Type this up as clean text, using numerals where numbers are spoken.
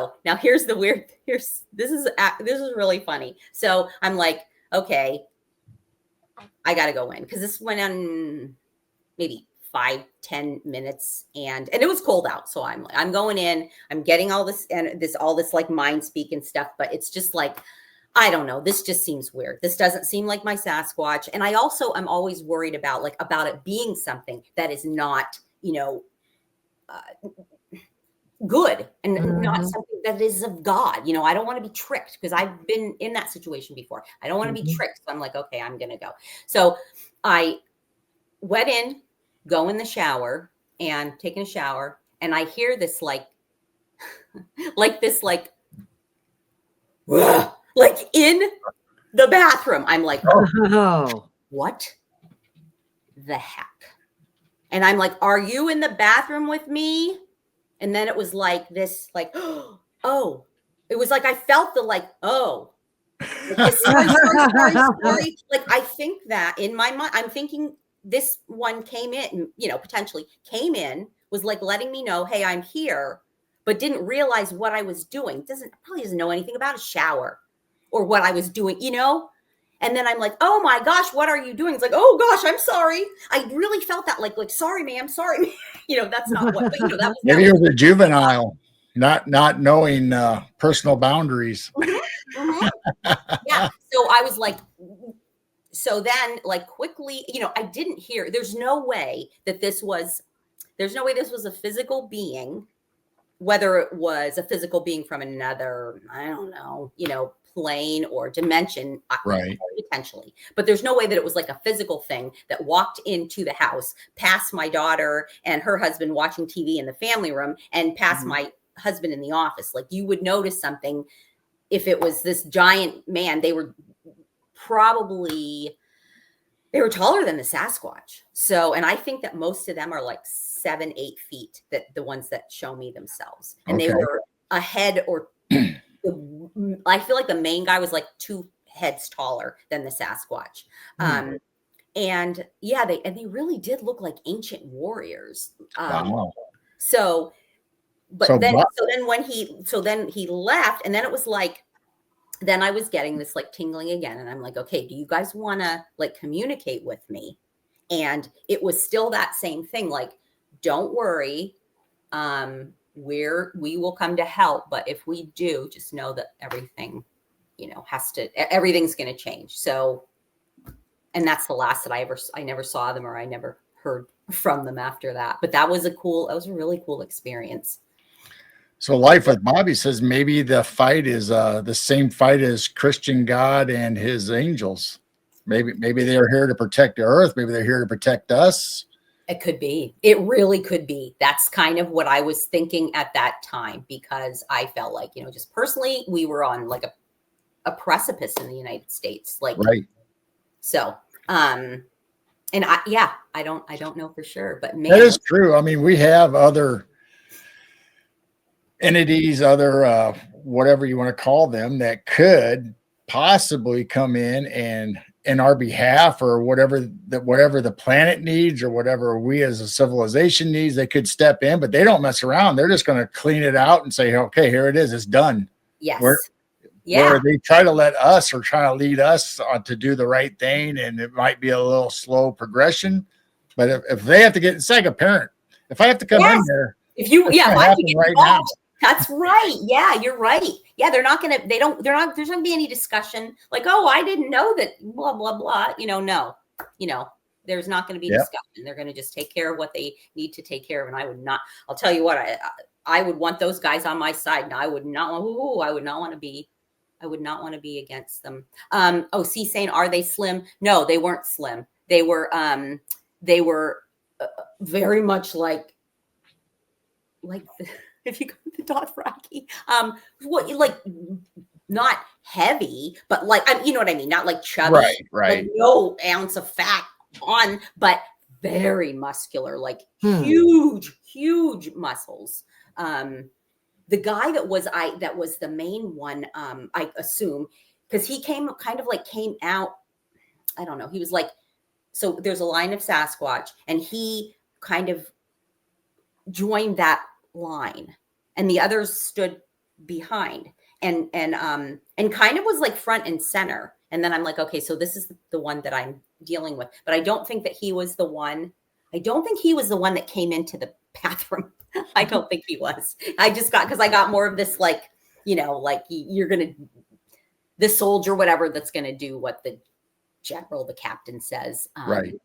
So now here's this is really funny. So I'm like, okay, I got to go in because this went on maybe 5-10 minutes and it was cold out. So I'm going in, I'm getting all this and all this like mind speak and stuff, but it's just like, I don't know. This just seems weird. This doesn't seem like my Sasquatch. And I'm always worried about it being something that is not, good and not something that is of God. I don't want to be tricked because I've been in that situation before. I don't want to be tricked. So I'm like, okay, I'm going to go. So I went in, go in the shower and taking a shower. And I hear this like in the bathroom. I'm like, oh, what the heck? And I'm like, are you in the bathroom with me? And then it was like this, like, oh, it was like I felt the like, oh, like, sorry. Like I think that in my mind, I'm thinking this one came in, potentially came in, was like letting me know, hey, I'm here, but didn't realize what I was doing. Probably doesn't know anything about a shower or what I was doing, And then I'm like, oh my gosh, what are you doing? It's like, oh gosh, I'm sorry. I really felt that like, sorry, ma'am, sorry. That's not what, but that was. Maybe he was a juvenile, not knowing personal boundaries. Yeah. So I was like, so then like quickly, I didn't hear, there's no way this was a physical being, whether it was a physical being from another, I don't know, plane or dimension, right? Potentially, but there's no way that it was like a physical thing that walked into the house, past my daughter and her husband watching TV in the family room, and past my husband in the office. Like you would notice something if it was this giant man. They were taller than the Sasquatch. So, and I think that most of them are like 7-8 feet. That the ones that show me themselves, and they were a head or. I feel like the main guy was like 2 heads taller than the Sasquatch. And yeah, they really did look like ancient warriors. Wow. So then he left, and then it was like, then I was getting this like tingling again. And I'm like, okay, do you guys want to like communicate with me? And it was still that same thing. Like, don't worry. We will come to help, but if we do, just know that everything, everything's going to change. So, and that's the last that I never saw them, or I never heard from them after that. But that was a really cool experience. So Life with Bobby says maybe the fight is the same fight as Christian God and his angels. Maybe they're here to protect the earth. Maybe they're here to protect us. It could be. It really could be. That's kind of what I was thinking at that time, because I felt like, just personally, we were on like a precipice in the United States. Like, right. So, and I don't know for sure, but that is true. I mean, we have other entities, other, whatever you want to call them, that could possibly come in our behalf, or whatever the planet needs, or whatever we as a civilization needs. They could step in, but they don't mess around. They're just going to clean it out and say, okay, here it is. It's done. Yes. Where they try to let us, or try to lead us to do the right thing. And it might be a little slow progression, but if they have to get, it's like a parent. If I have to come in there, if I have to get right now. That's right. Yeah, you're right. Yeah, there's not going to be any discussion like, oh, I didn't know that, blah, blah, blah. No, there's not going to be discussion. They're going to just take care of what they need to take care of. And I'll tell you what, I would want those guys on my side. And I would not want to be against them. Saying, are they slim? No, they weren't slim. They were very much like if you go to the Dothraki, not heavy, but like, you know what I mean? Not like chubby, right. Like no ounce of fat on, but very muscular, like huge muscles. The guy that was the main one, I assume, because he came out, I don't know. He was like, so there's a line of Sasquatch, and he kind of joined that line, and the others stood behind and kind of was like front and center. And then I'm like, okay, so this is the one that I'm dealing with. But I don't think that he was the one. I don't think he was the one that came into the bathroom. I don't think he was. Because I got more of this, like, like you're going to, the soldier, whatever, that's going to do what the general, the captain says. Right.